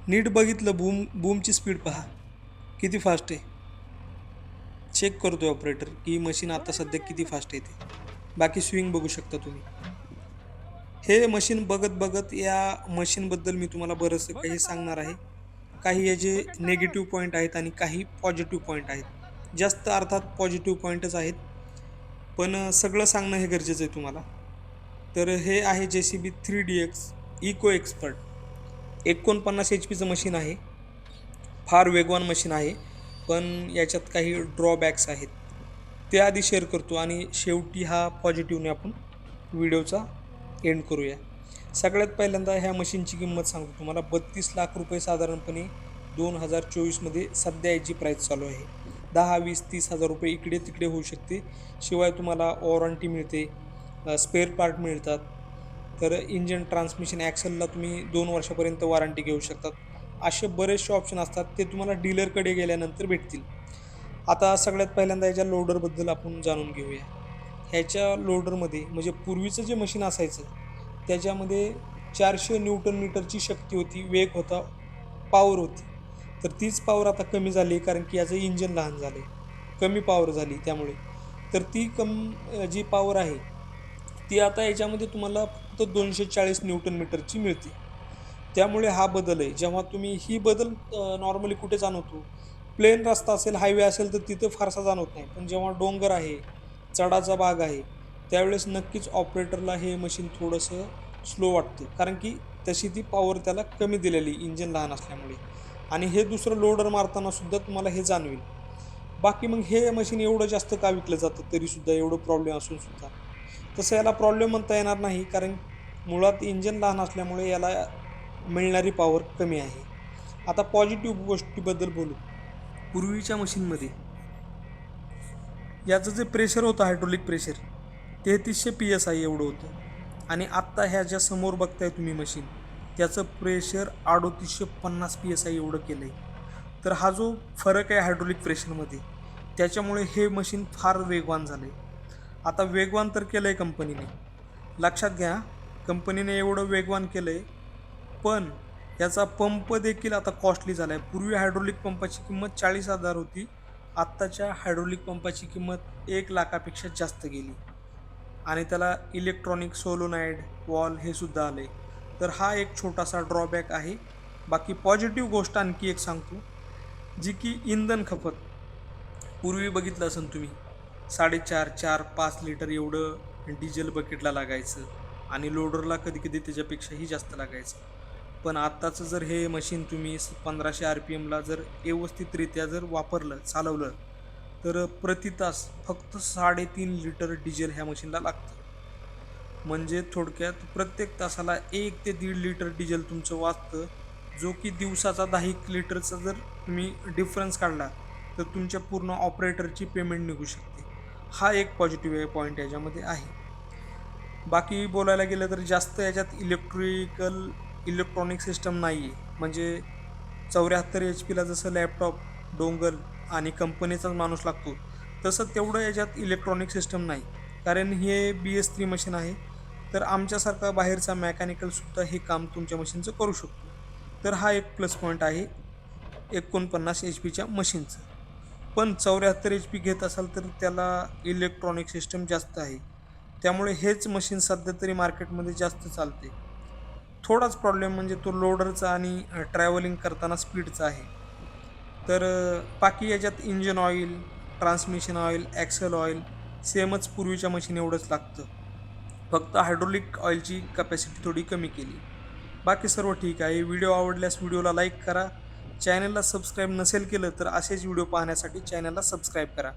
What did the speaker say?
नीट बघितलं, बूमची स्पीड पहा किती फास्ट आहे. चेक करतोय ऑपरेटर की मशीन आता सध्या किती फास्ट येते. बाकी स्विंग बघू शकता तुम्ही. हे मशीन बघत बघत या मशीनबद्दल मी तुम्हाला बरंचसं काही सांगणार आहे. काही याचे निगेटिव्ह पॉईंट आहेत आणि काही पॉझिटिव्ह पॉईंट आहेत. जास्त अर्थात पॉझिटिव्ह पॉईंटच आहेत. पण सगळं सांगणं हे गरजेचं आहे तुम्हाला. तर हे आहे JCB 3DX eco expert. 49 HP machine आहे. फार वेगवान मशीन आहे. पण याच्यात काही ड्रॉबॅक्स आहेत. ते आधी शेअर करतो आणि शेवटी हा पॉझिटिव्हने आपण व्हिडिओचा एंड करूया. सगळ्यात पहिल्यांदा ह्या मशीनची किंमत सांगतो तुम्हाला. 32 लाख रुपये साधारणपणे 2024मध्ये सध्या याची प्राईस चालू आहे. 10, 20, 30 हजार रुपये इकडे तिकडे होऊ शकते. शिवाय तुम्हाला वॉरंटी मिळते, स्पेअर पार्ट मिळतात. तर इंजिन, ट्रान्समिशन, ॲक्सेलला तुम्ही 2 वर्षापर्यंत वॉरंटी घेऊ शकतात. असे बरेचसे ऑप्शन असतात, ते तुम्हाला डीलरकडे गेल्यानंतर भेटतील. आता सगळ्यात पहिल्यांदा याच्या लोडरबद्दल आपण जाणून घेऊया. ह्याच्या लोडरमध्ये म्हणजे पूर्वीचं जे मशीन असायचं त्याच्यामध्ये 400 न्यूटन मीटरची शक्ती होती, वेग होता, पॉवर होती. तर तीच पॉवर आता कमी झाली कारण की याचं इंजिन लहान झालं आहे, कमी पॉवर झाली त्यामुळे. तर ती जी पॉवर आहे ती आता याच्यामध्ये तुम्हाला फक्त 240 न्यूटन मीटरची मिळते. त्यामुळे हा बदल आहे. जेव्हा तुम्ही ही बदल नॉर्मली कुठे जाणवतो, प्लेन रस्ता असेल, हायवे असेल तर तिथं फारसा जाणवत नाही. पण जेव्हा डोंगर आहे, चढाचा भाग आहे, त्यावेळेस नक्कीच ऑपरेटरला हे मशीन थोडंसं स्लो वाटतं. कारण की तशी ती पॉवर त्याला कमी दिलेली इंजिन लहान असल्यामुळे. आणि हे दुसरं लोडर मारताना सुद्धा तुम्हाला हे जाणवेल. बाकी मग हे मशीन एवढं जास्त का विकलं जातं तरीसुद्धा, एवढं प्रॉब्लेम असून सुद्धा? तसं याला प्रॉब्लेम म्हणता येणार नाही, कारण मुळात इंजिन लहान असल्यामुळे याला मिळणारी पॉवर कमी आहे. आता पॉझिटिव्ह गोष्टीबद्दल बोलू. पूर्वीच्या मशीनमध्ये याचं जे प्रेशर होतं, हायड्रोलिक प्रेशर 3300 PSI एवढं होतं. आणि आत्ता ह्या ज्या समोर बघताय तुम्ही मशीन, त्याचं प्रेशर 3850 PSI एवढं केलं आहे. तर हा जो फरक आहे हायड्रोलिक प्रेशरमध्ये, त्याच्यामुळे हे मशीन फार वेगवान झालं आहे. आता वेगवान तर केलं आहे कंपनीने, लक्षात घ्या, कंपनीने एवढं वेगवान केलं आहे, पण याचा पंप देखील आता कॉस्टली झाला आहे. पूर्वी हायड्रोलिक पंपाची किंमत 40,000 होती. आत्ताच्या हायड्रोलिक पंपाची किंमत 1,00,000पेक्षा जास्त गेली. आणि त्याला इलेक्ट्रॉनिक सोलोनाईड वॉल हे सुद्धा आले. तर हा एक छोटासा ड्रॉबॅक आहे. बाकी पॉझिटिव्ह गोष्ट आणखी एक सांगतो, जी की इंधन खपत. पूर्वी बघितलं असेल तुम्ही, 4.5, 4, 5 लिटर एवढं डिझेल बकेटला लागायचं आणि लोडरला कधी कधी त्याच्यापेक्षाही जास्त लागायचं. पण आत्ताचं जर हे मशीन तुम्ही 1500 RPMला जर व्यवस्थितरित्या जर वापरलं, चालवलं, तर प्रति तास फक्त 3.5 लिटर डिझेल ह्या मशीनला लागतं. म्हणजे थोडक्यात प्रत्येक तासाला 1 ते 1.5 लिटर डिझेल तुमचं वाचतं, जो की दिवसाचा 10 लिटरचा जर तुम्ही डिफरन्स काढला तर तुमच्या पूर्ण ऑपरेटरची पेमेंट निघू शकते. हा एक पॉझिटिव्ह पॉईंट याच्यामध्ये आहे. बाकी बोलायला गेलं तर जास्त याच्यात इलेक्ट्रॉनिक सिस्टम नाही आहे. म्हणजे 74 HP जसं लॅपटॉप, डोंगल आणि कंपनीचाच माणूस लागतो, तसं तेवढं याच्यात इलेक्ट्रॉनिक सिस्टम नाही. कारण हे BS3 मशीन आहे. तर आमच्यासारखा बाहेरचा मेकॅनिकलसुद्धा हे काम तुमच्या मशीनचं करू शकतो. तर हा एक प्लस पॉईंट आहे 49 HP मशीनचं. पण 74 HP घेत असाल तर त्याला इलेक्ट्रॉनिक सिस्टम जास्त आहे. त्यामुळे हेच मशीन सध्या तरी मार्केटमध्ये जास्त चालते. थोडाच प्रॉब्लेम म्हणजे तो लोडरचा आणि ट्रॅव्हलिंग करताना स्पीडचा आहे. तर बाकी याच्यात engine oil, transmission oil, axle oil सेमच पूर्वीच्या मशीन एवढंच लागतं. फक्त हायड्रोलिक ऑइलची कपॅसिटी थोडी कमी केली. बाकी सर्व ठीक आहे. व्हिडिओ आवडल्यास व्हिडिओला लाईक करा. चॅनलला सबस्क्राईब नसेल केलं तर असेच व्हिडिओ पाहण्यासाठी चॅनलला सबस्क्राईब करा.